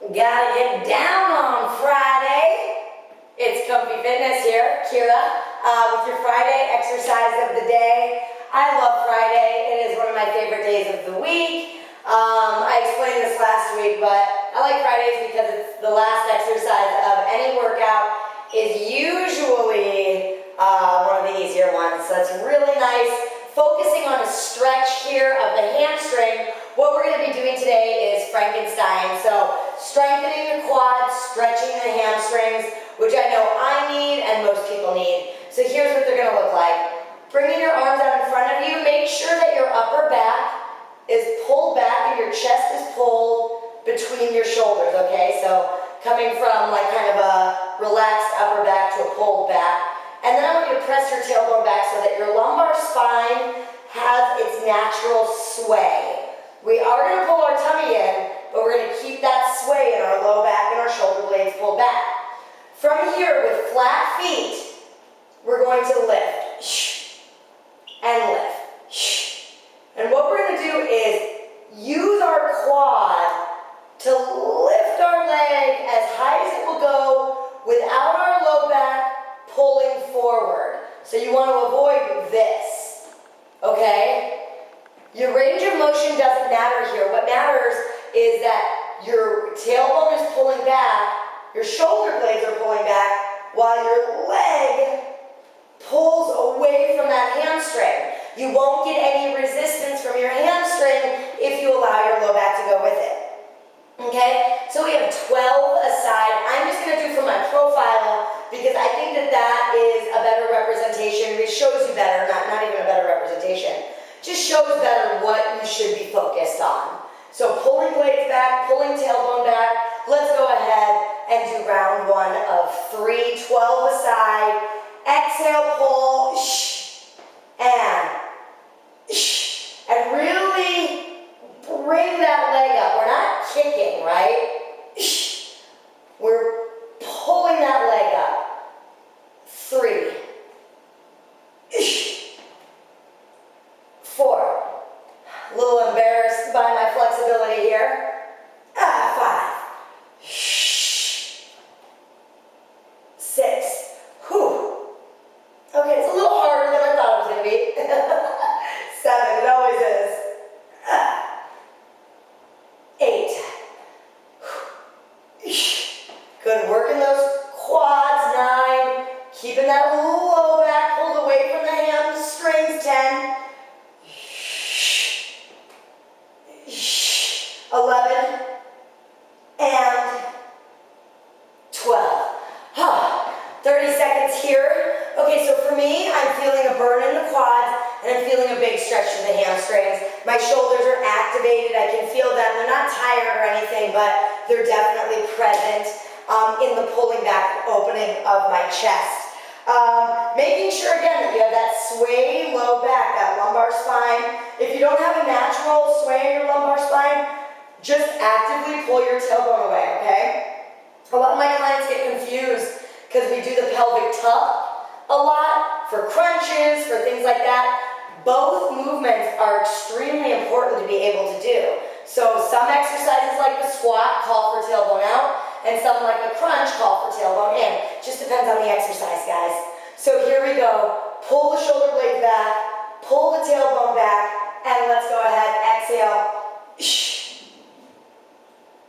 Gotta get down on Friday. It's Comfy Fitness here, Kira, with your Friday exercise of the day. I love Friday. It is one of my favorite days of the week. I explained this last week, but I like Fridays because it's the last exercise of any workout. Is usually one of the easier ones, so it's really nice. Focusing on a stretch here of the hamstring. What we're going to be doing today is Frankenstein. So strengthening the quads, stretching the hamstrings, which I know I need and most people need. So here's what they're going to look like. Bringing your arms out in front of you. Make sure that your upper back is pulled back and your chest is pulled between your shoulders, okay? So coming from like kind of a relaxed upper back to a pulled back. And then I want you to press your tailbone back so that your lumbar spine has its natural sway. We are going to pull our tummy in, but we're going to keep that sway in our low back and our shoulder blades pulled back. From here, with flat feet, we're going to lift and lift. And what we're going to do is use our quad to lift our leg as high as it will go without our low back pulling forward. So you want to avoid this, okay? Your range of motion doesn't matter here. What matters is that your tailbone is pulling back, your shoulder blades are pulling back, while your leg pulls away from that hamstring. You won't get any resistance from your hamstring if you allow your low back to go with it. Okay, so we have 12 aside. I'm just going to do for my profile because I think that that is a better representation. It shows you better, not even a better representation. Just shows better what you should be focused on. So pulling blades back, pulling tailbone back. Let's go ahead and do round one of 3, 12 aside. Exhale, pull, and really bring that leg up. We're not kicking, right? We're pulling that leg up. 3, 4. A little embarrassed by my flexibility here. 5, 6. Whew. Okay, it's a little harder than I thought it was going to be. 7, it always is. 8. Good, working those quads. 9. Keeping that low back pulled away from the hamstrings. 10. 11. And 12. 30 seconds here. Okay, so for me, I'm feeling a burn in the quads, and I'm feeling a big stretch to the hamstrings. My shoulders are activated. I can feel them. They're not tired or anything, but they're definitely present in the pulling back opening of my chest. Making sure, again, that you have that sway low back, that lumbar spine. If you don't have a natural sway in your lumbar spine, just actively pull your tailbone away, okay? A lot of my clients get confused because we do the pelvic tuck a lot for crunches, for things like that. Both movements are extremely important to be able to do. So some exercises like the squat call for tailbone out, and some like the crunch call for tailbone in. Just depends on the exercise, guys. So here we go. Pull the shoulder blades back, pull the tailbone back, and let's go ahead, exhale.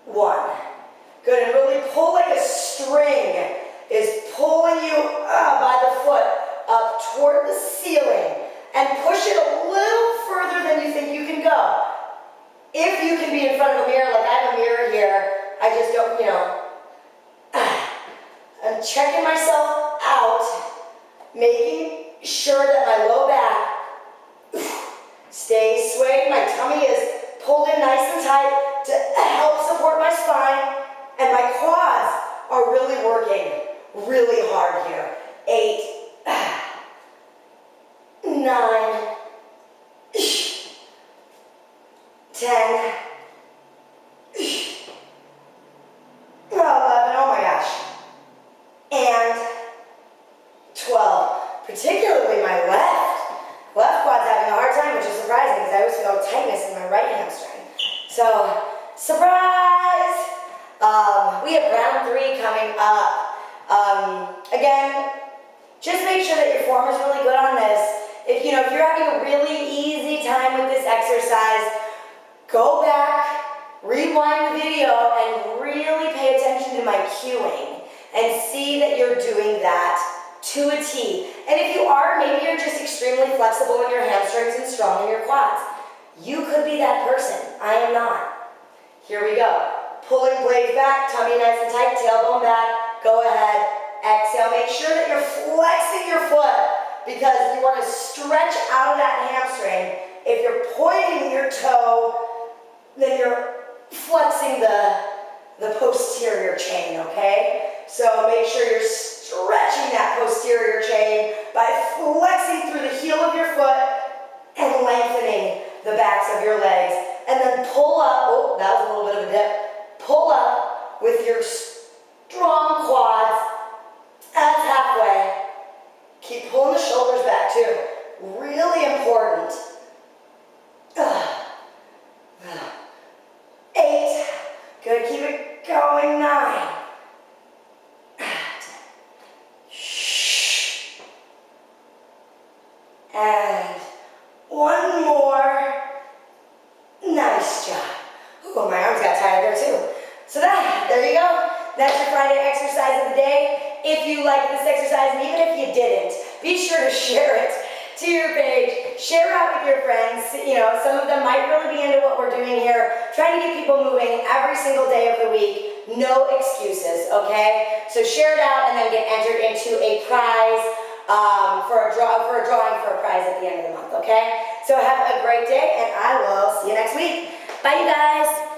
1. Good, and really pull like a string is pulling you by the foot up toward the ceiling and push it a little further than you think you can go. If you can be in front of a mirror, like I have a mirror here, I just don't, I'm checking myself out, making sure that my low back stays swayed, my tummy is pulled in nice and tight to help support my spine, and my quads are really working really hard here. 8, 9, 10, 11, oh my gosh, and 12. Particularly my left quad's having a hard time, which is surprising because I always feel tightness in my right hamstring. So, surprise! We have round 3 coming up. Again, just make sure that your form is really good on this. If you're having a really easy time with this exercise, go back, rewind the video, and really pay attention to my cueing and see that you're doing that to a T. And if you are, maybe you're just extremely flexible in your hamstrings and strong in your quads. You could be that person. I am not. Here we go. Pulling blades back, tummy nice and tight, tailbone back. Go ahead. Exhale. Make sure that you're flexing your foot because you want to stretch out of that hamstring. If you're pointing your toe, then you're flexing the posterior chain, okay? So make sure you're stretching that posterior chain by flexing through the heel of your foot and lengthening the backs of your legs. And then pull up. Oh, that was a little bit of a dip. Pull up with your strong quads. That's halfway. Keep pulling the shoulders back too. Really important. 8. Good, keep it going. 9. 10. Shh. And one more. Nice job. Ooh, my arms got tired there too. So there you go. That's your Friday exercise of the day. If you like this exercise, and even if you didn't, be sure to share it to your page. Share it out with your friends. Some of them might really be into what we're doing here. Trying to get people moving every single day of the week. No excuses, okay? So share it out and then get entered into a prize for a drawing for a prize at the end of the month, okay? So have a great day, and I will see you next week. Bye, you guys.